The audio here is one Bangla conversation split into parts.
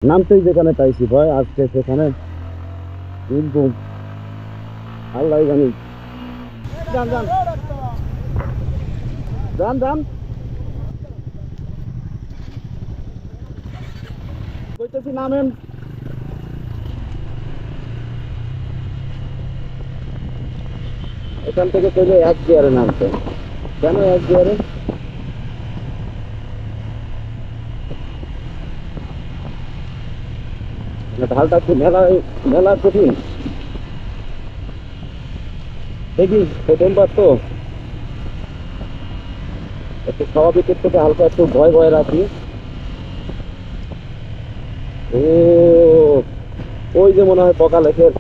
নামতেই যেখানে পাইছি ভয় আজকে সেখানে কিন্তু আল্লাহ জানি। যান যান যান যান কইতেছি নামেন। এখান থেকে কইলে এক গিয়ারে নামতে, কেন এক গিয়ারে? ঢালটা কি মেলা মেলা কঠিন দেখি প্রথমবার তো একটু স্বাভাবিকের থেকে হালকা একটু ভয় ভয় রাখি। ও ওই যে মনে হয় পকা লেখের।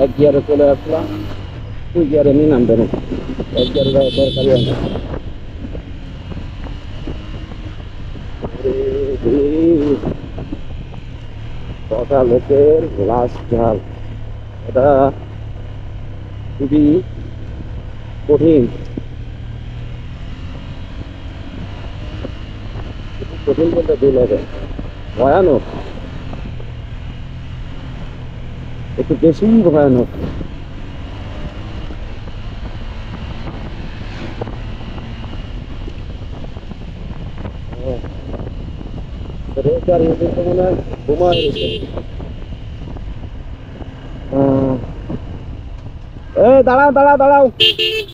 এক গিয়ারে চলে আসলাম, দুই গিয়ারে নিয়ে নামবে না, এক গিয়ারে যাওয়া দরকারি হয় না। পকা লেখের লাস্ট ঝাল, এটা খুবই কঠিন, কঠিন বলতে ভুল হবে, ভয়ানক, একটু বেশি ভয়ানক। রেচার ইউটিউব তো মনে হয় ঘুমায় গেছে। এ দাঁড়াও দাঁড়াও দাঁড়াও।